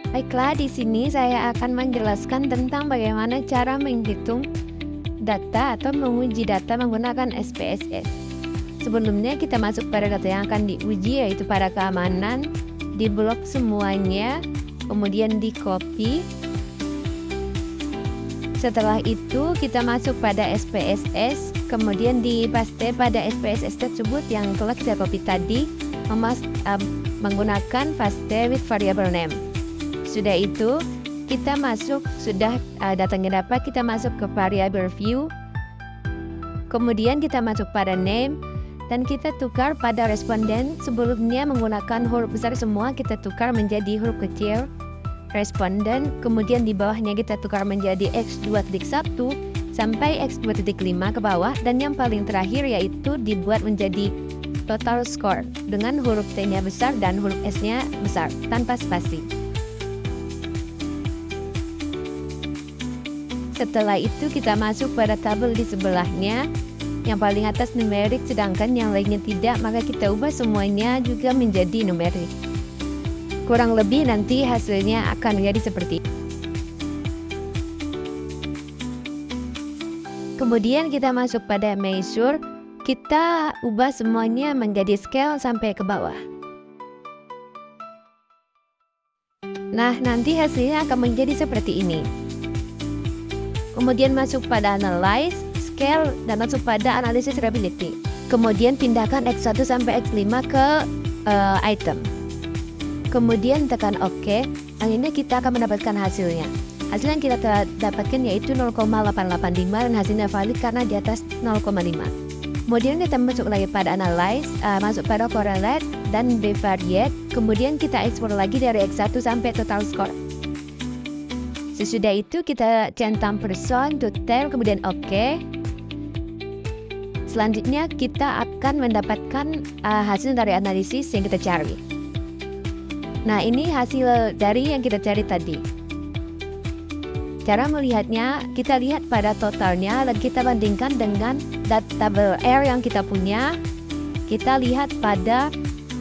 Baiklah, di sini saya akan menjelaskan tentang bagaimana cara menghitung data atau menguji data menggunakan SPSS. Sebelumnya kita masuk pada data yang akan diuji, yaitu pada keamanan, di blok semuanya, kemudian di copy. Setelah itu kita masuk pada SPSS, kemudian dipaste pada SPSS tersebut yang telah kita copy tadi, menggunakan paste with variable name. Sudah itu kita masuk, datanya dapat, kita masuk ke variable view, kemudian kita masuk pada name, dan kita tukar pada responden. Sebelumnya menggunakan huruf besar semua, kita tukar menjadi huruf kecil responden, kemudian di bawahnya kita tukar menjadi X2.1 sampai X2.5 ke bawah, dan yang paling terakhir yaitu dibuat menjadi total score dengan huruf T-nya besar dan huruf S-nya besar tanpa spasi. Setelah itu kita masuk pada tabel di sebelahnya, yang paling atas numerik sedangkan yang lainnya tidak, maka kita ubah semuanya juga menjadi numerik. Kurang lebih nanti hasilnya akan menjadi seperti ini. Kemudian kita masuk pada measure, kita ubah semuanya menjadi scale sampai ke bawah. Nah, nanti hasilnya akan menjadi seperti ini. Kemudian masuk pada analyze, scale, dan masuk pada analysis reliability. Kemudian pindahkan X1 sampai X5 ke item. Kemudian tekan OK. Akhirnya kita akan mendapatkan hasilnya. Hasil yang kita dapatkan yaitu 0,885 dan hasilnya valid karena di atas 0,5. Kemudian kita masuk lagi pada analyze, masuk pada correlate dan bivariate. Kemudian kita ekspor lagi dari X1 sampai total score. Sesudah itu kita centang person, detail, kemudian OK. Selanjutnya kita akan mendapatkan hasil dari analisis yang kita cari. Nah, ini hasil dari yang kita cari tadi. Cara melihatnya, kita lihat pada totalnya dan kita bandingkan dengan tabel R yang kita punya. Kita lihat pada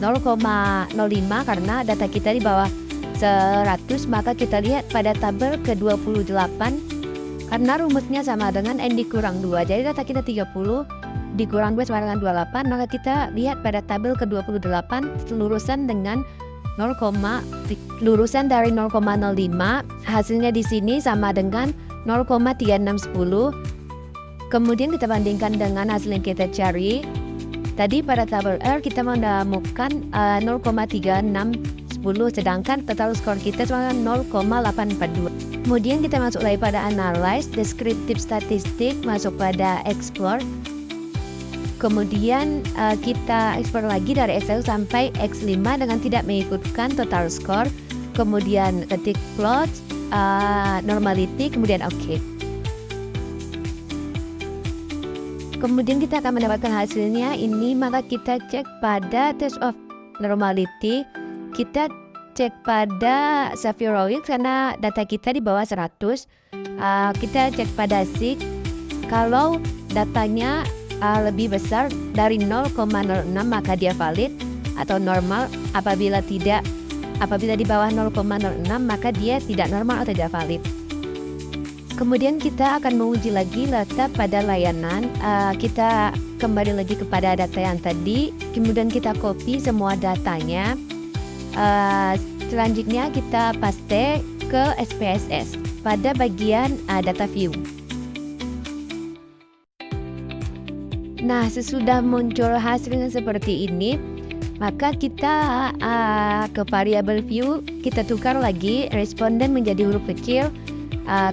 0,05 karena data kita di bawah 100, maka kita lihat pada tabel ke-28 karena rumusnya sama dengan N dikurang 2. Jadi data kita 30 dikurang 2 sama dengan 28, maka kita lihat pada tabel ke-28 lurusan dengan lurusan dari 0,05, hasilnya di sini sama dengan 0,3610. Kemudian kita bandingkan dengan hasil yang kita cari. Tadi pada tabel R kita menemukan 0,3610, sedangkan total skor kita cuma 0,842. Kemudian kita masuk lagi pada analyze, descriptive statistik, masuk pada explore. Kemudian kita ekspor lagi dari X1 sampai X5 dengan tidak mengikutkan total score. Kemudian ketik plot, normality, kemudian OK. Kemudian kita akan mendapatkan hasilnya ini, maka kita cek pada test of normality. Kita cek pada Safirowick karena data kita di bawah 100. Kita cek pada SIG. Kalau datanya lebih besar dari 0,06 maka dia valid atau normal. Apabila di bawah 0,06 maka dia tidak normal atau tidak valid. Kemudian kita akan menguji lagi data pada layanan. Kita kembali lagi kepada data yang tadi, kemudian kita copy semua datanya. Selanjutnya kita paste ke SPSS pada bagian data view. Nah, sesudah muncul hasilnya seperti ini, maka kita ke variable view, kita tukar lagi responden menjadi huruf kecil,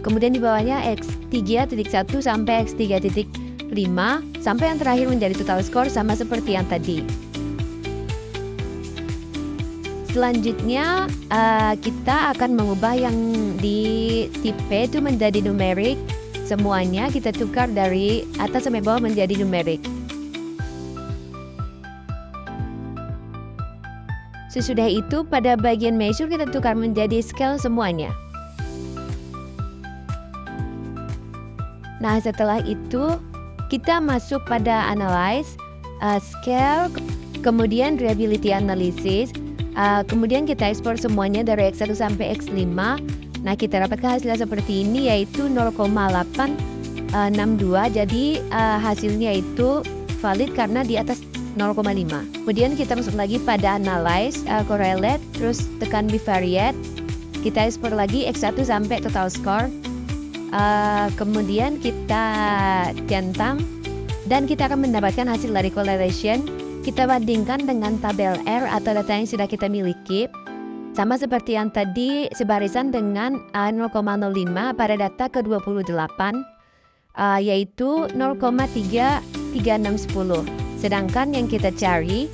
kemudian di bawahnya X3.1 sampai X3.5, sampai yang terakhir menjadi total score sama seperti yang tadi. Selanjutnya kita akan mengubah yang di tipe itu menjadi numerik. Semuanya kita tukar dari atas sampai bawah menjadi numerik. Sesudah itu pada bagian measure kita tukar menjadi scale semuanya. Nah, setelah itu kita masuk pada analyze, scale, kemudian reliability analysis. Kemudian kita ekspor semuanya dari X1 sampai X5. Nah, kita dapatkan hasilnya seperti ini, yaitu 0,862. Jadi hasilnya itu valid karena di atas 0,5. Kemudian kita masuk lagi pada analyze, correlate, terus tekan bivariate. Kita ekspor lagi X1 sampai total score. Kemudian kita centang dan kita akan mendapatkan hasil dari correlation. Kita bandingkan dengan tabel R atau data yang sudah kita miliki. Sama seperti yang tadi, sebarisan dengan 0,05 pada data ke-28, yaitu 0,33610. Sedangkan yang kita cari,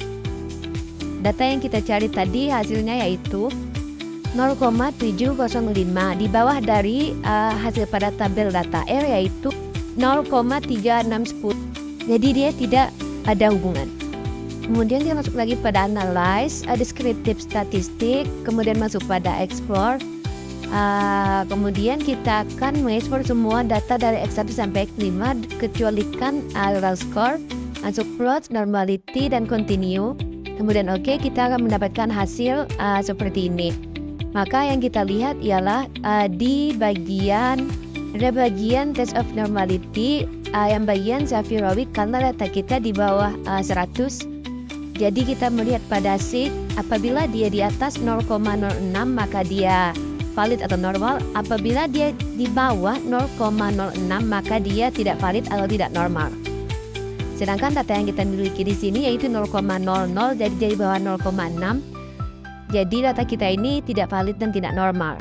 data yang kita cari tadi hasilnya yaitu 0,705, di bawah dari hasil pada tabel data R yaitu 0,3610. Jadi dia tidak ada hubungan. Kemudian kita masuk lagi pada analyze, descriptive statistik, kemudian masuk pada explore. Kemudian kita akan mengekspor semua data dari X1 sampai X5 kecualikan total score, masuk plot, normality, dan continue. Kemudian kita akan mendapatkan hasil seperti ini. Maka yang kita lihat ialah di bagian test of normality, yang bagian Zafirovic karena data kita di bawah 100. Jadi kita melihat pada sig, apabila dia di atas 0,06 maka dia valid atau normal. Apabila dia di bawah 0,06 maka dia tidak valid atau tidak normal. Sedangkan data yang kita miliki di sini yaitu 0,00, jadi di bawah 0,6. Jadi data kita ini tidak valid dan tidak normal.